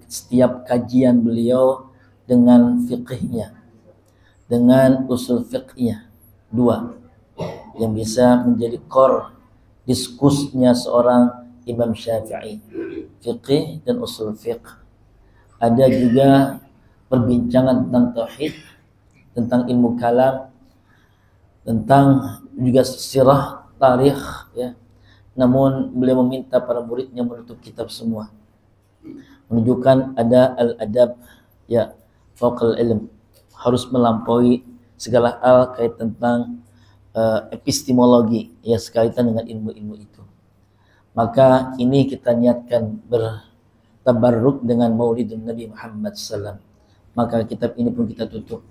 setiap kajian beliau dengan fiqhnya, dengan usul fiqhnya, dua yang bisa menjadi core diskusnya seorang Imam Syafi'i, fiqh dan usul fiqh. Ada juga perbincangan tentang tauhid, tentang ilmu kalam, tentang juga sirah, tarikh, ya. Namun beliau meminta para muridnya menutup kitab semua, menunjukkan ada al-adab, ya, fauqal ilm, harus melampaui segala hal kait tentang epistemologi, ya, sekaitan dengan ilmu-ilmu itu. Maka ini kita niatkan bertabarruk dengan Maulidun Nabi Muhammad SAW. Maka kitab ini pun kita tutup.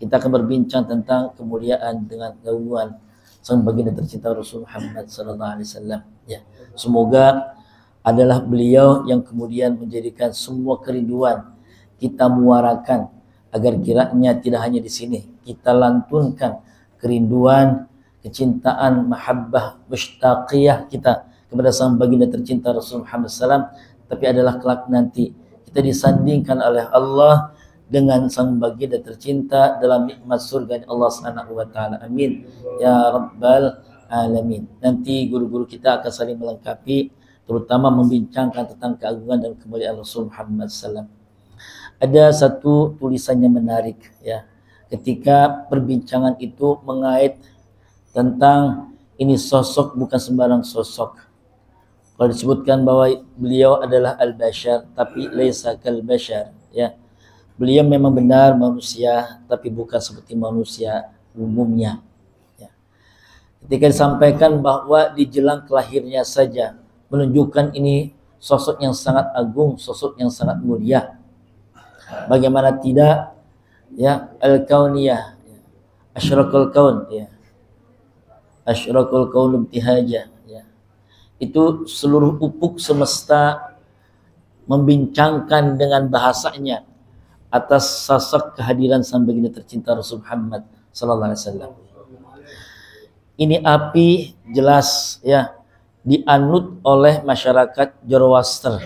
Kita akan berbincang tentang kemuliaan dengan keagungan sang baginda tercinta Rasul Muhammad SAW. Ya, semoga adalah beliau yang kemudian menjadikan semua kerinduan kita muarakan, agar kiranya tidak hanya di sini kita lantunkan kerinduan, kecintaan, mahabbah, mushtaqiyah kita kepada sang baginda tercinta Rasul Muhammad SAW, tapi adalah kelak nanti kita disandingkan oleh Allah dengan sang baginda tercinta dalam nikmat surga Allah Subhanahu wa taala. Amin ya rabbal alamin. Nanti guru-guru kita akan saling melengkapi, terutama membincangkan tentang keagungan dan kemuliaan Rasul Muhammad SAW. Ada satu tulisannya menarik, ya, ketika perbincangan itu mengait tentang ini sosok bukan sembarang sosok. Kalau disebutkan bahwa beliau adalah al-bashar, tapi laisa kal-bashar, ya. Beliau memang benar manusia, tapi bukan seperti manusia umumnya, ya. Ketika disampaikan bahwa di jelang kelahirnya saja menunjukkan ini sosok yang sangat agung, sosok yang sangat mulia. Bagaimana tidak, ya, al-kauniyah, ya, asyraqul kaun, ya, asyraqul kaun ibtihaja, ya. Itu seluruh ufuk semesta membincangkan dengan bahasanya atas sosok kehadiran sang baginda tercinta Rasul Muhammad sallallahu alaihi wasallam. Ini api jelas, ya, dianut oleh masyarakat Zoroaster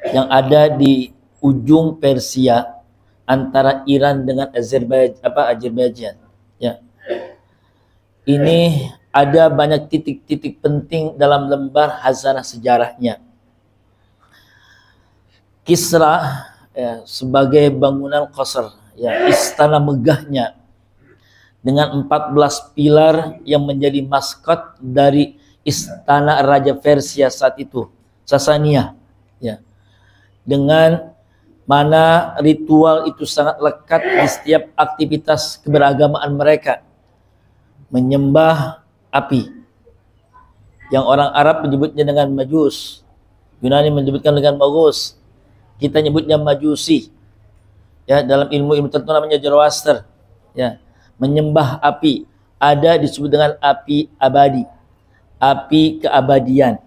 yang ada di ujung Persia antara Iran dengan Azerbaijan, ya. Ini ada banyak titik-titik penting dalam lembar hazanah sejarahnya. Kisra, ya, sebagai bangunan qasr, ya, istana megahnya dengan 14 pilar yang menjadi maskot dari istana Raja Persia saat itu, Sasania, ya. Dengan mana ritual itu sangat lekat di setiap aktivitas keberagamaan mereka, menyembah api, yang orang Arab menyebutnya dengan majus, Yunani menyebutkan dengan magus, kita nyebutnya majusi, ya, dalam ilmu tertentu namanya Zoroaster, ya, menyembah api. Ada disebut dengan api abadi, api keabadian.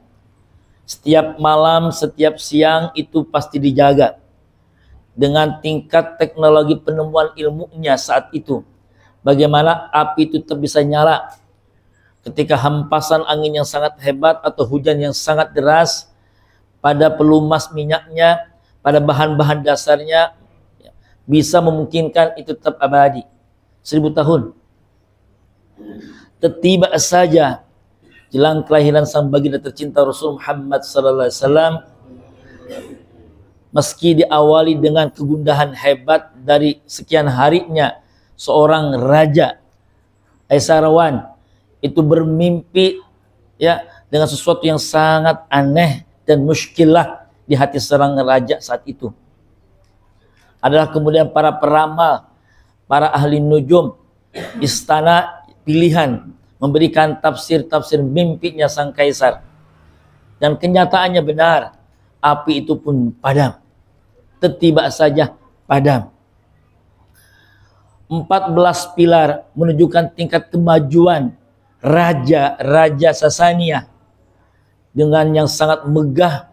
Setiap malam, setiap siang itu pasti dijaga. Dengan tingkat teknologi penemuan ilmunya saat itu, bagaimana api itu tetap bisa nyala ketika hempasan angin yang sangat hebat atau hujan yang sangat deras, pada pelumas minyaknya, pada bahan-bahan dasarnya, bisa memungkinkan itu tetap abadi 1000 tahun. Tiba saja jelang kelahiran sang baginda tercinta Rasul Muhammad sallallahu alaihi wasallam, meski diawali dengan kegundahan hebat dari sekian harinya, seorang raja Aisarawan itu bermimpi, ya, dengan sesuatu yang sangat aneh dan muskilah di hati seorang raja saat itu. Adalah kemudian para peramal, para ahli nujum, istana pilihan memberikan tafsir-tafsir mimpinya sang kaisar. Dan kenyataannya benar, api itu pun padam. Tiba saja padam. 14 pilar menunjukkan tingkat kemajuan Raja Sasania dengan yang sangat megah,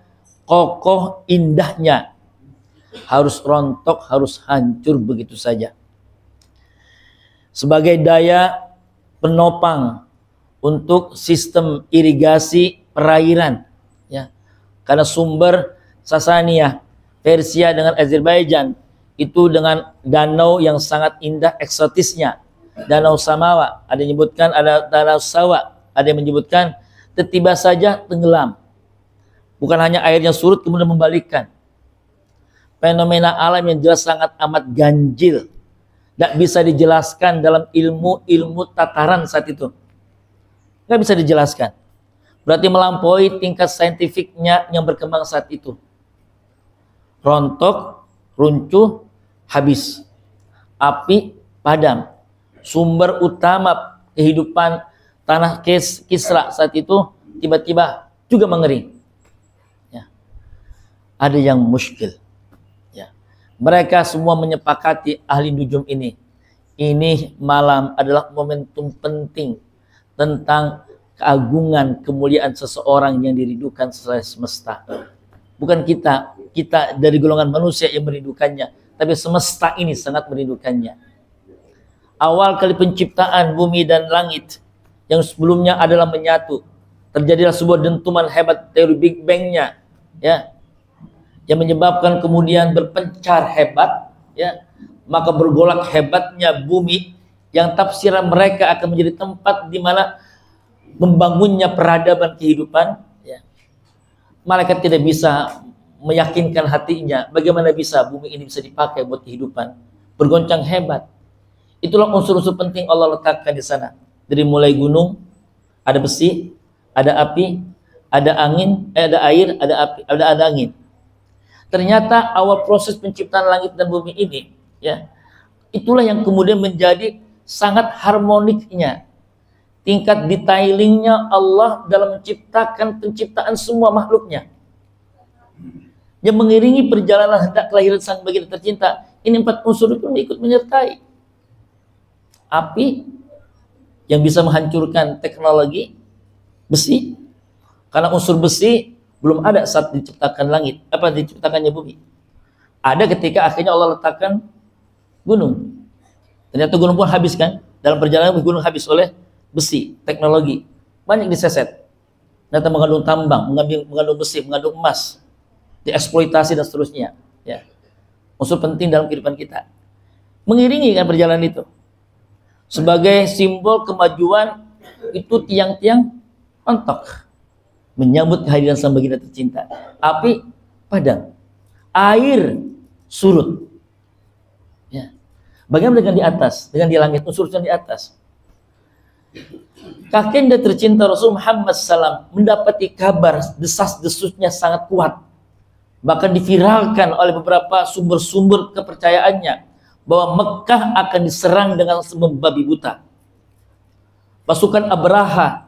kokoh, indahnya. Harus rontok, harus hancur begitu saja. Sebagai daya penopang untuk sistem irigasi perairan, ya, karena sumber Sasaniyah, Persia dengan Azerbaijan, itu dengan danau yang sangat indah eksotisnya. Danau Samawa, ada yang menyebutkan ada danau Sawa, ada yang menyebutkan tiba saja tenggelam. Bukan hanya airnya surut kemudian membalikkan. Fenomena alam yang jelas sangat amat ganjil. Tidak bisa dijelaskan dalam ilmu tataran saat itu. Nggak bisa dijelaskan. Berarti melampaui tingkat saintifiknya yang berkembang saat itu. Rontok, runtuh, habis. Api, padam. Sumber utama kehidupan tanah Kisra saat itu tiba-tiba juga mengering. Ya. Ada yang muskil. Ya. Mereka semua menyepakati ahli nujum ini. Ini malam adalah momentum penting tentang keagungan, kemuliaan seseorang yang dirindukan oleh semesta. Bukan kita dari golongan manusia yang merindukannya, tapi semesta ini sangat merindukannya. Awal kali penciptaan bumi dan langit yang sebelumnya adalah menyatu, terjadilah sebuah dentuman hebat teori Big Bang-nya, ya, yang menyebabkan kemudian berpencar hebat, ya, maka bergolak hebatnya bumi yang tafsiran mereka akan menjadi tempat di mana membangunnya peradaban kehidupan. Ya. Malaikat tidak bisa meyakinkan hatinya bagaimana bisa bumi ini bisa dipakai buat kehidupan, bergoncang hebat. Itulah unsur-unsur penting Allah letakkan di sana. Dari mulai gunung, ada besi, ada api, ada angin, ada air, ada api, ada angin. Ternyata awal proses penciptaan langit dan bumi ini, ya, itulah yang kemudian menjadi sangat harmoniknya, tingkat detailingnya Allah dalam menciptakan penciptaan semua makhluknya. Yang mengiringi perjalanan hendak kelahiran sang baginda tercinta, ini 4 unsur itu ikut menyertai. Api yang bisa menghancurkan teknologi, besi, karena unsur besi belum ada saat diciptakan langit, diciptakannya bumi. Ada ketika akhirnya Allah letakkan gunung. Ternyata gunung pun habis kan, dalam perjalanan gunung habis oleh besi, teknologi, banyak diseset. Ternyata mengandung tambang, mengandung besi, mengandung emas, dieksploitasi dan seterusnya. Ya. Unsur penting dalam kehidupan kita. Mengiringi kan perjalanan itu. Sebagai simbol kemajuan itu tiang-tiang ontok menyambut kehadiran sang baginda tercinta. Api padam, air surut. Ya. Bagaimana dengan di atas, dengan di langit, unsurnya di atas? Kakanda tercinta Rasul Muhammad SAW mendapati kabar desas-desusnya sangat kuat, bahkan diviralkan oleh beberapa sumber-sumber kepercayaannya bahwa Mekah akan diserang dengan membabi buta. Pasukan Abraha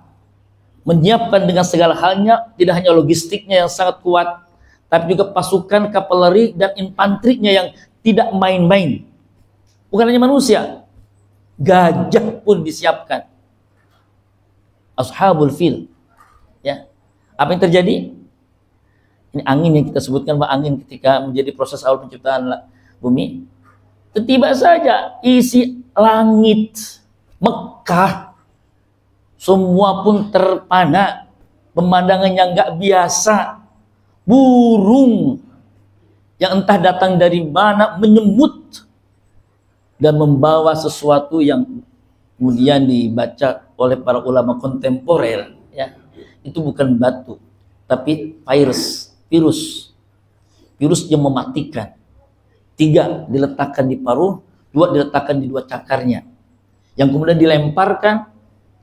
menyiapkan dengan segala halnya, tidak hanya logistiknya yang sangat kuat, tapi juga pasukan kavaleri dan infanterinya yang tidak main-main. Bukan hanya manusia, gajah pun disiapkan. Ashabul fil. Ya. Apa yang terjadi? Ini angin yang kita sebutkan, Pak, angin ketika menjadi proses awal penciptaan bumi. Tiba saja isi langit Mekah semua pun terpana, pemandangan yang nggak biasa. Burung yang entah datang dari mana menyemut dan membawa sesuatu yang kemudian dibaca oleh para ulama kontemporer, ya, itu bukan batu tapi virus yang mematikan. 3 diletakkan di paruh, 2 diletakkan di 2 cakarnya, yang kemudian dilemparkan,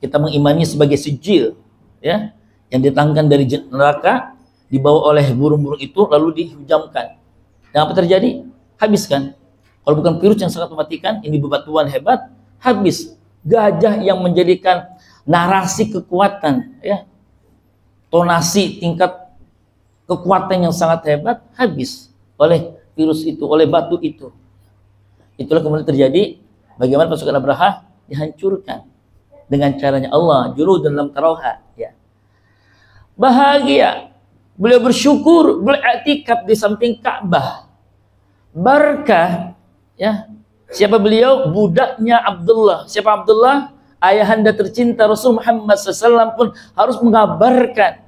kita mengimani sebagai sijil, ya, yang ditangkan dari neraka, dibawa oleh burung-burung itu lalu dihujamkan. Dan apa terjadi? Habis kan? Kalau bukan virus yang sangat mematikan, ini bebatuan hebat, habis. Gajah yang menjadikan narasi kekuatan, ya, tonasi tingkat kekuatan yang sangat hebat, habis oleh virus itu, oleh batu itu. Itulah kemudian terjadi bagaimana pasukan Abraha dihancurkan dengan caranya Allah, jurudun lam tarawha, ya. Bahagia, beliau bersyukur, beliau i'tikaf di samping Ka'bah. Barkah, ya. Siapa beliau? Budaknya Abdullah. Siapa Abdullah? Ayahanda tercinta Rasul Muhammad SAW pun harus mengabarkan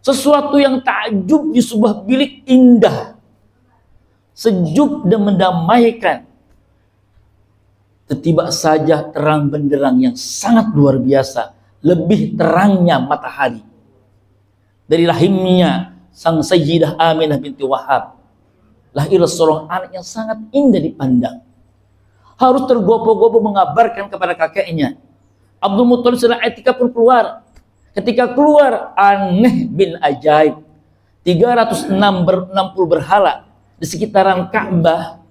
Sesuatu yang takjub di sebuah bilik indah, sejuk dan mendamaikan. Tiba saja terang benderang yang sangat luar biasa, lebih terangnya matahari. Dari rahimnya sang Sayyidah Aminah binti Wahab lahir seorang anak yang sangat indah dipandang. Harus tergopoh-gopoh mengabarkan kepada kakeknya. Abdul Muthalib sedang etika pun keluar. Ketika keluar, aneh bin ajaib, 360 berhala di sekitaran Ka'bah,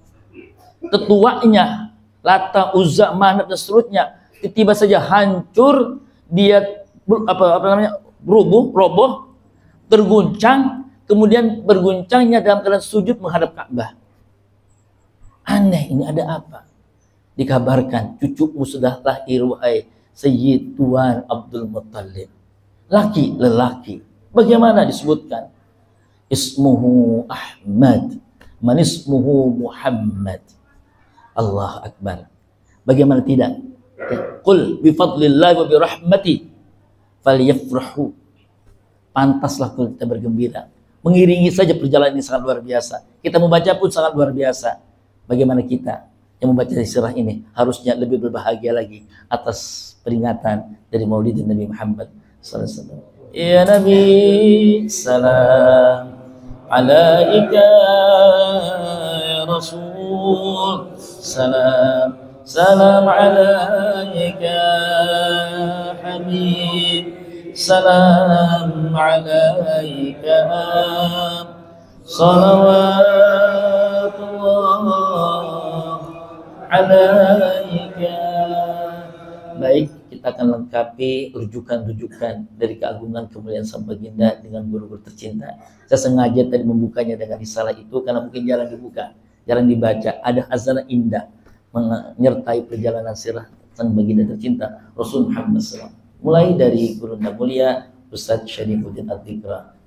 tetuanya Lata, Uzza, Manat dan seterusnya tiba saja hancur, dia roboh, terguncang, kemudian berguncangnya dalam keadaan sujud menghadap Ka'bah. Aneh, ini ada apa? Dikabarkan cucumu sudah lahir, wahai Sayyid Tuan Abdul Muthalib. Laki-lelaki. Bagaimana disebutkan? Ismuhu Ahmad, man ismuhu Muhammad. Allah Akbar. Bagaimana tidak? Qul bi fadlillahi wa bi rahmati falyafrahu. Pantaslah kita bergembira. Mengiringi saja perjalanan ini sangat luar biasa. Kita membaca pun sangat luar biasa. Bagaimana kita yang membaca sirah ini harusnya lebih berbahagia lagi atas peringatan dari Maulid Nabi Muhammad sallallahu alaihi wasallam. Ya Nabi, salam alaika ya Rasul, salam alaika Habib, salam alaika salawatullah alaika. Baik, kita akan lengkapi rujukan-rujukan dari keagungan kemuliaan Sang Baginda dengan guru-guru tercinta. Saya sengaja tadi membukanya dengan risalah itu karena mungkin jarang dibuka, jarang dibaca. Ada khazanah indah menyertai perjalanan sirah Sang Baginda tercinta Rasul Muhammad SAW. Mulai dari guru mulia Ustaz Syarifuddin Adzikra,